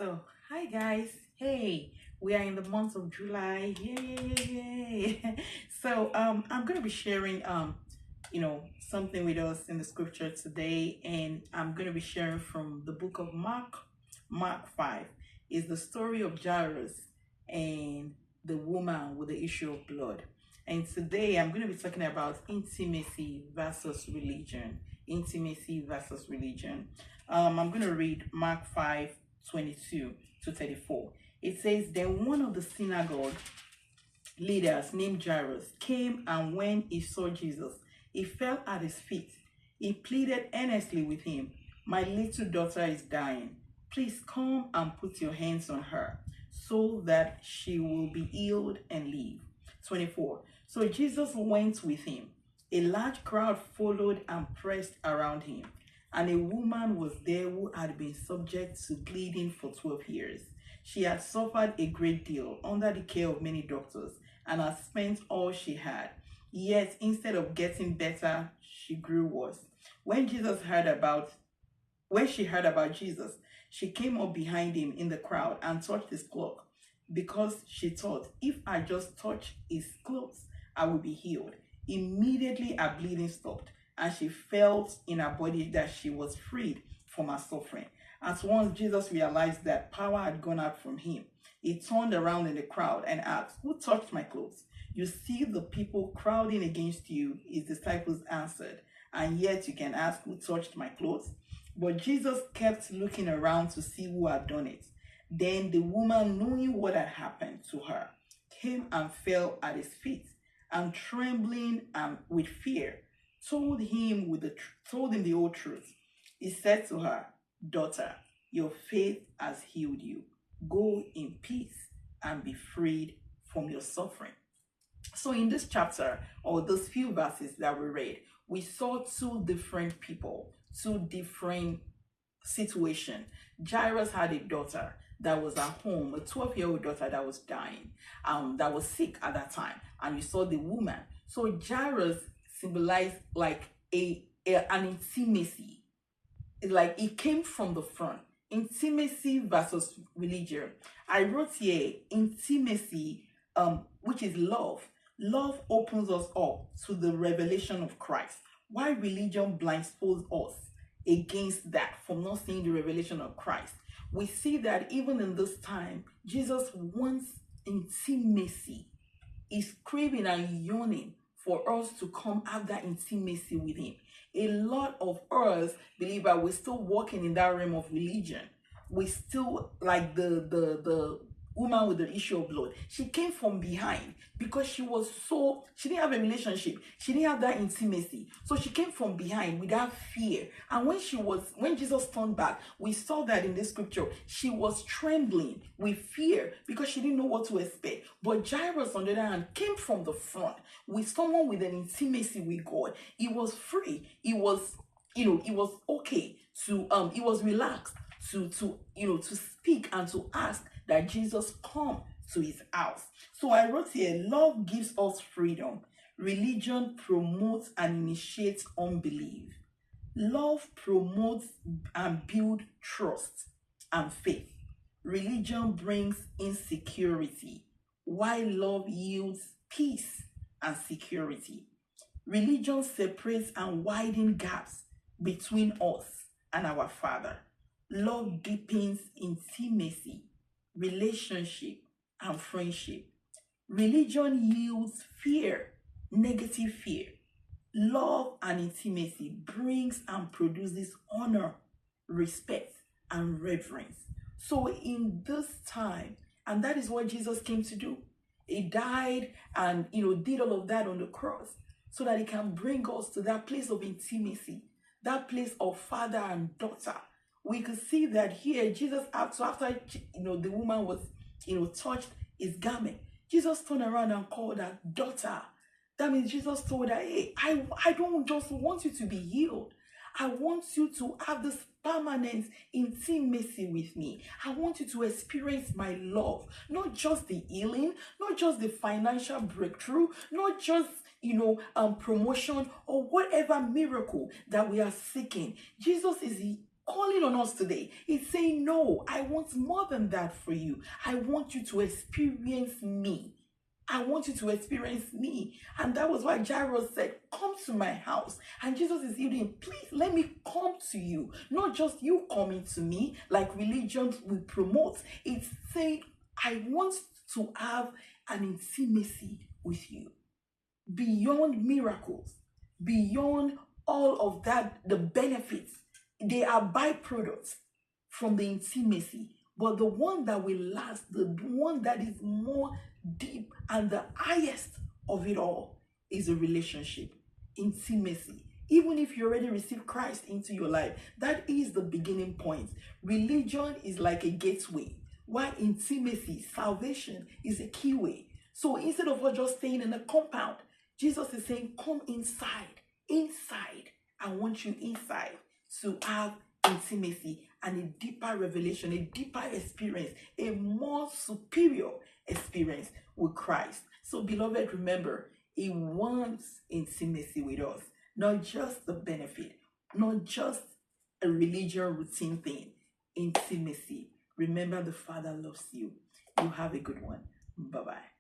So, hi guys. Hey, we are in the month of July. Yay! I'm going to be sharing something with us in the scripture today, and I'm going to be sharing from the book of Mark. Mark 5 is the story of Jairus and the woman with the issue of blood. And today I'm going to be talking about intimacy versus religion. Intimacy versus religion. I'm going to read Mark 5:22 to 34. It says, Then one of the synagogue leaders named Jairus came, and when he saw Jesus, he fell at his feet. He pleaded earnestly with him, 'My little daughter is dying. Please come and put your hands on her so that she will be healed and live.' 24. So Jesus went with him. A large crowd followed and pressed around him. And a woman was there who had been subject to bleeding for 12 years. She had suffered a great deal under the care of many doctors and had spent all she had. Yet instead of getting better, she grew worse. When she heard about Jesus, she came up behind him in the crowd and touched his cloak, because she thought, if I just touch his clothes, I will be healed. Immediately her bleeding stopped, and she felt in her body that she was freed from her suffering. At once Jesus realized that power had gone out from him. He turned around in the crowd and asked, "Who touched my clothes?" "You see the people crowding against you," his disciples answered, "and yet you can ask, 'Who touched my clothes?'" But Jesus kept looking around to see who had done it. Then the woman, knowing what had happened to her, came and fell at his feet, and trembling and with fear, told him the whole truth. He said to her, "Daughter, your faith has healed you. Go in peace and be freed from your suffering." So in this chapter, or those few verses that we read, we saw two different people, two different situations. Jairus had a daughter that was at home, a 12-year-old daughter that was dying, that was sick at that time. And you saw the woman. So Jairus symbolized like an intimacy. Like it came from the front. Intimacy versus religion. I wrote here intimacy, which is love. Love opens us up to the revelation of Christ. Why religion blindfolds us against that, from not seeing the revelation of Christ. We see that even in this time, Jesus wants intimacy. He's craving and yearning for us to come have that intimacy with him. A lot of us, believer, we're still walking in that realm of religion. We still like the woman with the issue of blood. She came from behind because she didn't have a relationship. She didn't have that intimacy. So she came from behind without fear. And when Jesus turned back, we saw that in the scripture, she was trembling with fear because she didn't know what to expect. But Jairus, on the other hand, came from the front with someone with an intimacy with God. He was free. He was okay he was relaxed to speak and to ask that Jesus come to his house. So I wrote here, love gives us freedom. Religion promotes and initiates unbelief. Love promotes and builds trust and faith. Religion brings insecurity, while love yields peace and security. Religion separates and widens gaps between us and our Father. Love deepens intimacy, relationship, and friendship. Religion yields fear, negative fear. Love and intimacy brings and produces honor, respect, and reverence. So in this time, and that is what Jesus came to do. He died and did all of that on the cross so that he can bring us to that place of intimacy, that place of father and daughter. We could see that here Jesus, after the woman was touched his garment, Jesus turned around and called her daughter. That means Jesus told her, "Hey, I don't just want you to be healed. I want you to have this permanent intimacy with me. I want you to experience my love. Not just the healing, not just the financial breakthrough, not just promotion or whatever miracle that we are seeking. Jesus is calling on us today. He's saying, no, I want more than that for you. I want you to experience me. I want you to experience me. And that was why Jairus said, come to my house. And Jesus is saying, please let me come to you. Not just you coming to me like religion will promote. It's saying, I want to have an intimacy with you. Beyond miracles, beyond all of that, the benefits, they are byproducts from the intimacy. But the one that will last, the one that is more deep and the highest of it all is a relationship, intimacy. Even if you already received Christ into your life, that is the beginning point. Religion is like a gateway, while intimacy, salvation, is a keyway. So instead of us just staying in a compound, Jesus is saying, come inside. I want you inside to have intimacy and a deeper revelation, a deeper experience, a more superior experience with Christ. So beloved, remember, he wants intimacy with us, not just the benefit, not just a religious routine thing. Intimacy. Remember, the Father loves you. You have a good one. Bye-bye.